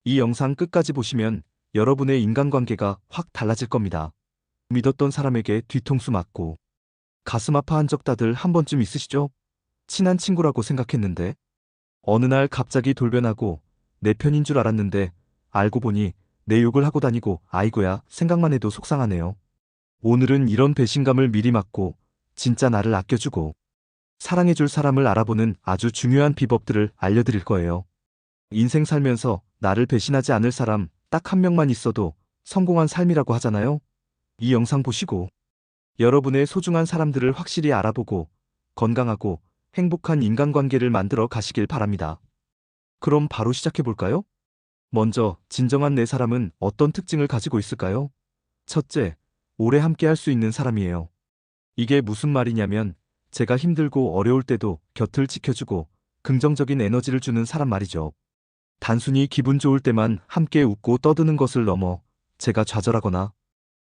이 영상 끝까지 보시면 여러분의 인간관계가 확 달라질 겁니다. 믿었던 사람에게 뒤통수 맞고 가슴 아파한 적 다들 한 번쯤 있으시죠? 친한 친구라고 생각했는데 어느 날 갑자기 돌변하고 내 편인 줄 알았는데 알고 보니 내 욕을 하고 다니고 아이고야 생각만 해도 속상하네요. 오늘은 이런 배신감을 미리 막고 진짜 나를 아껴주고 사랑해줄 사람을 알아보는 아주 중요한 비법들을 알려드릴 거예요. 인생 살면서 나를 배신하지 않을 사람 딱 한 명만 있어도 성공한 삶이라고 하잖아요. 이 영상 보시고 여러분의 소중한 사람들을 확실히 알아보고 건강하고 행복한 인간관계를 만들어 가시길 바랍니다. 그럼 바로 시작해 볼까요? 먼저 진정한 내 사람은 어떤 특징을 가지고 있을까요? 첫째, 오래 함께 할 수 있는 사람이에요. 이게 무슨 말이냐면 제가 힘들고 어려울 때도 곁을 지켜주고 긍정적인 에너지를 주는 사람 말이죠. 단순히 기분 좋을 때만 함께 웃고 떠드는 것을 넘어 제가 좌절하거나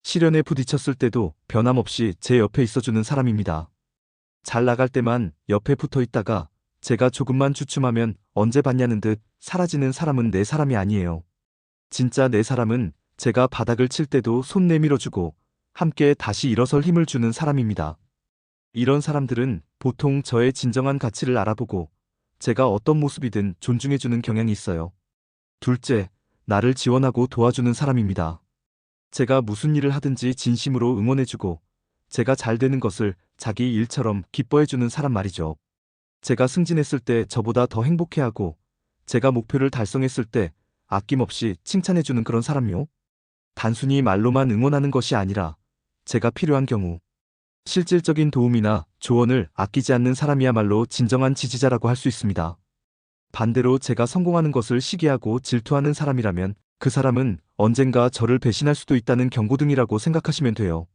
시련에 부딪혔을 때도 변함없이 제 옆에 있어주는 사람입니다. 잘 나갈 때만 옆에 붙어 있다가 제가 조금만 주춤하면 언제 봤냐는 듯 사라지는 사람은 내 사람이 아니에요. 진짜 내 사람은 제가 바닥을 칠 때도 손 내밀어주고 함께 다시 일어설 힘을 주는 사람입니다. 이런 사람들은 보통 저의 진정한 가치를 알아보고 제가 어떤 모습이든 존중해주는 경향이 있어요. 둘째, 나를 지원하고 도와주는 사람입니다. 제가 무슨 일을 하든지 진심으로 응원해주고 제가 잘 되는 것을 자기 일처럼 기뻐해주는 사람 말이죠. 제가 승진했을 때 저보다 더 행복해하고 제가 목표를 달성했을 때 아낌없이 칭찬해주는 그런 사람요. 단순히 말로만 응원하는 것이 아니라 제가 필요한 경우 실질적인 도움이나 조언을 아끼지 않는 사람이야말로 진정한 지지자라고 할 수 있습니다. 반대로 제가 성공하는 것을 시기하고 질투하는 사람이라면 그 사람은 언젠가 저를 배신할 수도 있다는 경고등이라고 생각하시면 돼요.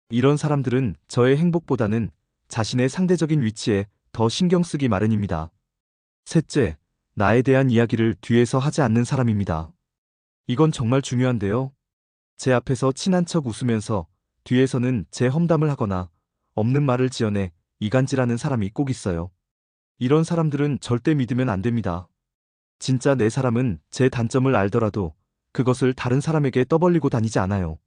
이런 사람들은 저의 행복보다는 자신의 상대적인 위치에 더 신경 쓰기 마련입니다. 셋째, 나에 대한 이야기를 뒤에서 하지 않는 사람입니다. 이건 정말 중요한데요. 제 앞에서 친한 척 웃으면서 뒤에서는 제 험담을 하거나 없는 말을 지어내 이간질하는 사람이 꼭 있어요. 이런 사람들은 절대 믿으면 안 됩니다. 진짜 내 사람은 제 단점을 알더라도 그것을 다른 사람에게 떠벌리고 다니지 않아요.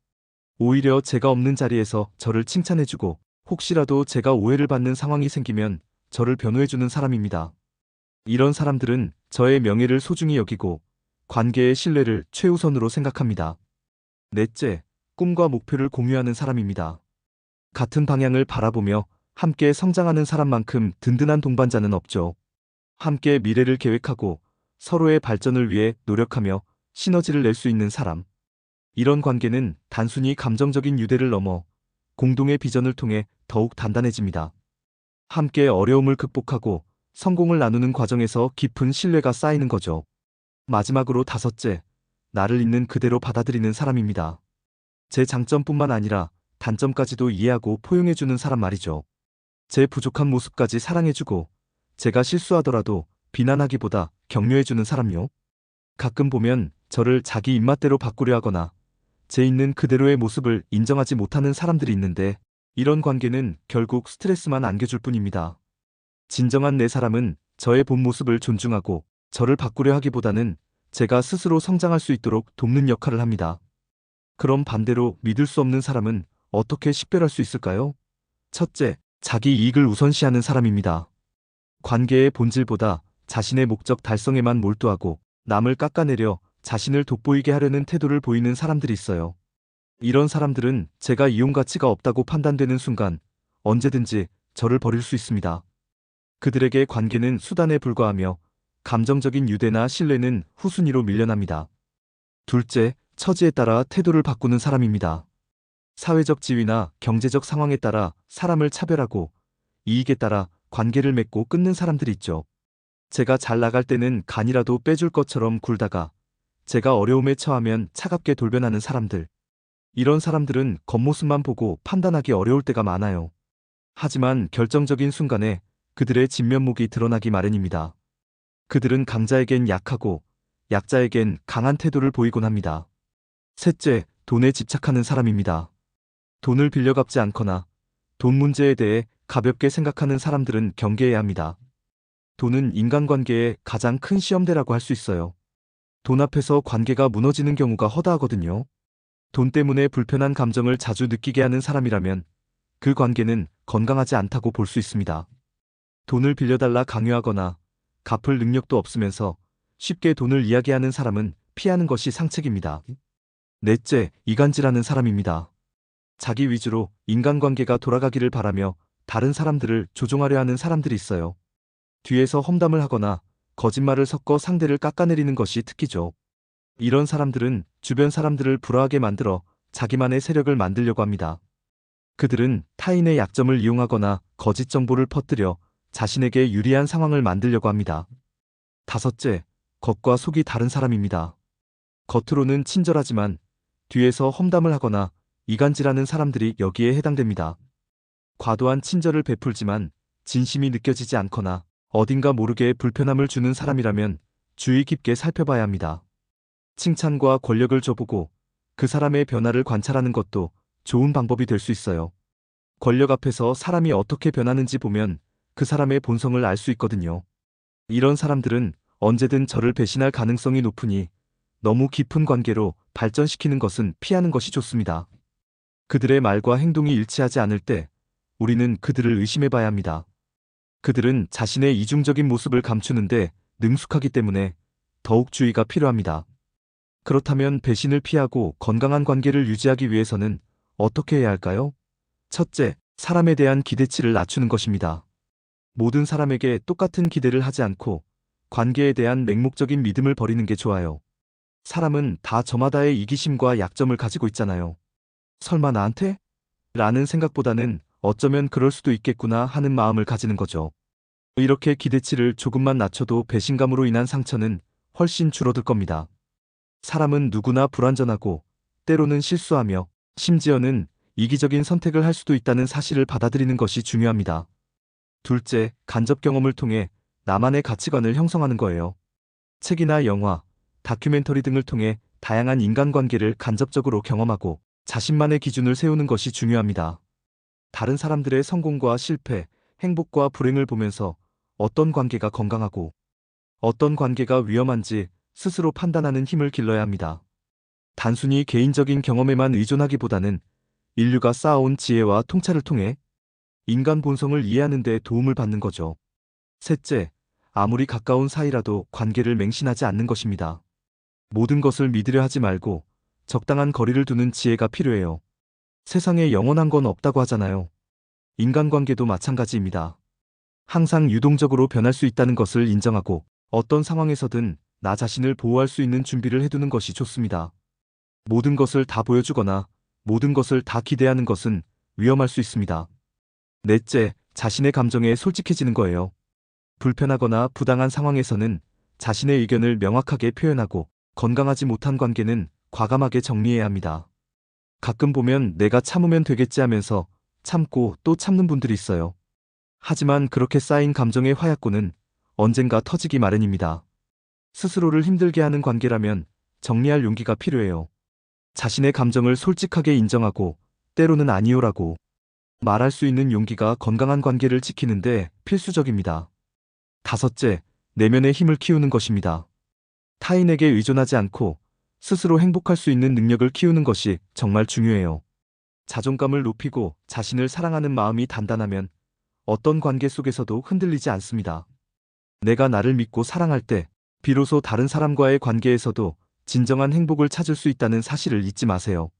오히려 제가 없는 자리에서 저를 칭찬해주고 혹시라도 제가 오해를 받는 상황이 생기면 저를 변호해주는 사람입니다. 이런 사람들은 저의 명예를 소중히 여기고 관계의 신뢰를 최우선으로 생각합니다. 넷째, 꿈과 목표를 공유하는 사람입니다. 같은 방향을 바라보며 함께 성장하는 사람만큼 든든한 동반자는 없죠. 함께 미래를 계획하고 서로의 발전을 위해 노력하며 시너지를 낼 수 있는 사람. 이런 관계는 단순히 감정적인 유대를 넘어 공동의 비전을 통해 더욱 단단해집니다. 함께 어려움을 극복하고 성공을 나누는 과정에서 깊은 신뢰가 쌓이는 거죠. 마지막으로 다섯째, 나를 있는 그대로 받아들이는 사람입니다. 제 장점뿐만 아니라 단점까지도 이해하고 포용해주는 사람 말이죠. 제 부족한 모습까지 사랑해주고 제가 실수하더라도 비난하기보다 격려해주는 사람요. 가끔 보면 저를 자기 입맛대로 바꾸려 하거나 제 있는 그대로의 모습을 인정하지 못하는 사람들이 있는데 이런 관계는 결국 스트레스만 안겨줄 뿐입니다. 진정한 내 사람은 저의 본 모습을 존중하고 저를 바꾸려 하기보다는 제가 스스로 성장할 수 있도록 돕는 역할을 합니다. 그럼 반대로 믿을 수 없는 사람은 어떻게 식별할 수 있을까요? 첫째, 자기 이익을 우선시하는 사람입니다. 관계의 본질보다 자신의 목적 달성에만 몰두하고 남을 깎아내려 자신을 돋보이게 하려는 태도를 보이는 사람들이 있어요. 이런 사람들은 제가 이용 가치가 없다고 판단되는 순간 언제든지 저를 버릴 수 있습니다. 그들에게 관계는 수단에 불과하며 감정적인 유대나 신뢰는 후순위로 밀려납니다. 둘째, 처지에 따라 태도를 바꾸는 사람입니다. 사회적 지위나 경제적 상황에 따라 사람을 차별하고 이익에 따라 관계를 맺고 끊는 사람들이 있죠. 제가 잘 나갈 때는 간이라도 빼줄 것처럼 굴다가 제가 어려움에 처하면 차갑게 돌변하는 사람들. 이런 사람들은 겉모습만 보고 판단하기 어려울 때가 많아요. 하지만 결정적인 순간에 그들의 진면목이 드러나기 마련입니다. 그들은 강자에겐 약하고 약자에겐 강한 태도를 보이곤 합니다. 셋째, 돈에 집착하는 사람입니다. 돈을 빌려 갚지 않거나 돈 문제에 대해 가볍게 생각하는 사람들은 경계해야 합니다. 돈은 인간관계의 가장 큰 시험대라고 할 수 있어요. 돈 앞에서 관계가 무너지는 경우가 허다하거든요. 돈 때문에 불편한 감정을 자주 느끼게 하는 사람이라면 그 관계는 건강하지 않다고 볼 수 있습니다. 돈을 빌려달라 강요하거나 갚을 능력도 없으면서 쉽게 돈을 이야기하는 사람은 피하는 것이 상책입니다. 넷째, 이간질하는 사람입니다. 자기 위주로 인간관계가 돌아가기를 바라며 다른 사람들을 조종하려 하는 사람들이 있어요. 뒤에서 험담을 하거나 거짓말을 섞어 상대를 깎아내리는 것이 특기죠. 이런 사람들은 주변 사람들을 불화하게 만들어 자기만의 세력을 만들려고 합니다. 그들은 타인의 약점을 이용하거나 거짓 정보를 퍼뜨려 자신에게 유리한 상황을 만들려고 합니다. 다섯째, 겉과 속이 다른 사람입니다. 겉으로는 친절하지만 뒤에서 험담을 하거나 이간질하는 사람들이 여기에 해당됩니다. 과도한 친절을 베풀지만 진심이 느껴지지 않거나 어딘가 모르게 불편함을 주는 사람이라면 주의 깊게 살펴봐야 합니다. 칭찬과 권력을 줘보고 그 사람의 변화를 관찰하는 것도 좋은 방법이 될 수 있어요. 권력 앞에서 사람이 어떻게 변하는지 보면 그 사람의 본성을 알 수 있거든요. 이런 사람들은 언제든 저를 배신할 가능성이 높으니 너무 깊은 관계로 발전시키는 것은 피하는 것이 좋습니다. 그들의 말과 행동이 일치하지 않을 때 우리는 그들을 의심해봐야 합니다. 그들은 자신의 이중적인 모습을 감추는데 능숙하기 때문에 더욱 주의가 필요합니다. 그렇다면 배신을 피하고 건강한 관계를 유지하기 위해서는 어떻게 해야 할까요? 첫째, 사람에 대한 기대치를 낮추는 것입니다. 모든 사람에게 똑같은 기대를 하지 않고 관계에 대한 맹목적인 믿음을 버리는 게 좋아요. 사람은 다 저마다의 이기심과 약점을 가지고 있잖아요. 설마 나한테? 라는 생각보다는 어쩌면 그럴 수도 있겠구나 하는 마음을 가지는 거죠. 이렇게 기대치를 조금만 낮춰도 배신감으로 인한 상처는 훨씬 줄어들 겁니다. 사람은 누구나 불완전하고 때로는 실수하며 심지어는 이기적인 선택을 할 수도 있다는 사실을 받아들이는 것이 중요합니다. 둘째, 간접 경험을 통해 나만의 가치관을 형성하는 거예요. 책이나 영화, 다큐멘터리 등을 통해 다양한 인간관계를 간접적으로 경험하고 자신만의 기준을 세우는 것이 중요합니다. 다른 사람들의 성공과 실패, 행복과 불행을 보면서 어떤 관계가 건강하고 어떤 관계가 위험한지 스스로 판단하는 힘을 길러야 합니다. 단순히 개인적인 경험에만 의존하기보다는 인류가 쌓아온 지혜와 통찰을 통해 인간 본성을 이해하는 데 도움을 받는 거죠. 셋째, 아무리 가까운 사이라도 관계를 맹신하지 않는 것입니다. 모든 것을 믿으려 하지 말고 적당한 거리를 두는 지혜가 필요해요. 세상에 영원한 건 없다고 하잖아요. 인간관계도 마찬가지입니다. 항상 유동적으로 변할 수 있다는 것을 인정하고 어떤 상황에서든 나 자신을 보호할 수 있는 준비를 해두는 것이 좋습니다. 모든 것을 다 보여주거나 모든 것을 다 기대하는 것은 위험할 수 있습니다. 넷째, 자신의 감정에 솔직해지는 거예요. 불편하거나 부당한 상황에서는 자신의 의견을 명확하게 표현하고 건강하지 못한 관계는 과감하게 정리해야 합니다. 가끔 보면 내가 참으면 되겠지 하면서 참고 또 참는 분들이 있어요. 하지만 그렇게 쌓인 감정의 화약고는 언젠가 터지기 마련입니다. 스스로를 힘들게 하는 관계라면 정리할 용기가 필요해요. 자신의 감정을 솔직하게 인정하고 때로는 아니요라고 말할 수 있는 용기가 건강한 관계를 지키는데 필수적입니다. 다섯째, 내면의 힘을 키우는 것입니다. 타인에게 의존하지 않고 스스로 행복할 수 있는 능력을 키우는 것이 정말 중요해요. 자존감을 높이고 자신을 사랑하는 마음이 단단하면 어떤 관계 속에서도 흔들리지 않습니다. 내가 나를 믿고 사랑할 때 비로소 다른 사람과의 관계에서도 진정한 행복을 찾을 수 있다는 사실을 잊지 마세요.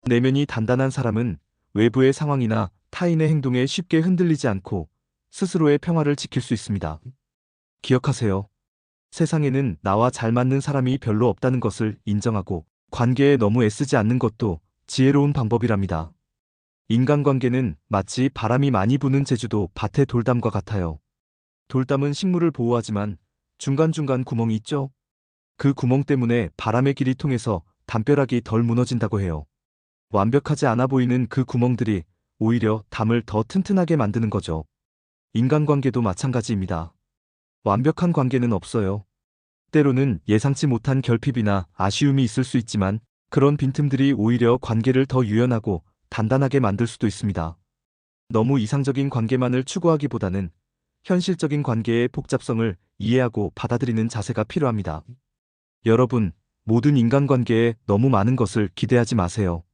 내면이 단단한 사람은 외부의 상황이나 타인의 행동에 쉽게 흔들리지 않고 스스로의 평화를 지킬 수 있습니다. 기억하세요. 세상에는 나와 잘 맞는 사람이 별로 없다는 것을 인정하고 관계에 너무 애쓰지 않는 것도 지혜로운 방법이랍니다. 인간관계는 마치 바람이 많이 부는 제주도 밭의 돌담과 같아요. 돌담은 식물을 보호하지만 중간중간 구멍이 있죠? 그 구멍 때문에 바람의 길이 통해서 담벼락이 덜 무너진다고 해요. 완벽하지 않아 보이는 그 구멍들이 오히려 담을 더 튼튼하게 만드는 거죠. 인간관계도 마찬가지입니다. 완벽한 관계는 없어요. 때로는 예상치 못한 결핍이나 아쉬움이 있을 수 있지만 그런 빈틈들이 오히려 관계를 더 유연하고 단단하게 만들 수도 있습니다. 너무 이상적인 관계만을 추구하기보다는 현실적인 관계의 복잡성을 이해하고 받아들이는 자세가 필요합니다. 여러분, 모든 인간관계에 너무 많은 것을 기대하지 마세요.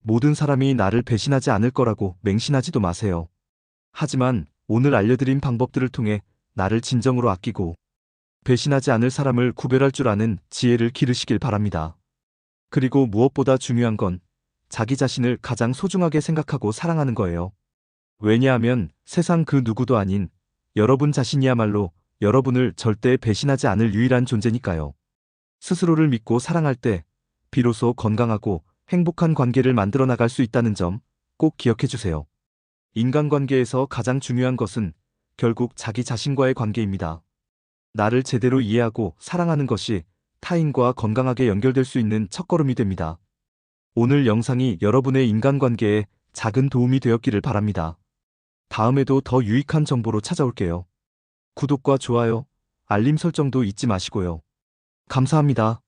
모든 사람이 나를 배신하지 않을 거라고 맹신하지도 마세요. 하지만 오늘 알려드린 방법들을 통해 나를 진정으로 아끼고 배신하지 않을 사람을 구별할 줄 아는 지혜를 기르시길 바랍니다. 그리고 무엇보다 중요한 건 자기 자신을 가장 소중하게 생각하고 사랑하는 거예요. 왜냐하면 세상 그 누구도 아닌 여러분 자신이야말로 여러분을 절대 배신하지 않을 유일한 존재니까요. 스스로를 믿고 사랑할 때 비로소 건강하고 행복한 관계를 만들어 나갈 수 있다는 점 꼭 기억해 주세요. 인간관계에서 가장 중요한 것은 결국 자기 자신과의 관계입니다. 나를 제대로 이해하고 사랑하는 것이 타인과 건강하게 연결될 수 있는 첫걸음이 됩니다. 오늘 영상이 여러분의 인간관계에 작은 도움이 되었기를 바랍니다. 다음에도 더 유익한 정보로 찾아올게요. 구독과 좋아요, 알림 설정도 잊지 마시고요. 감사합니다.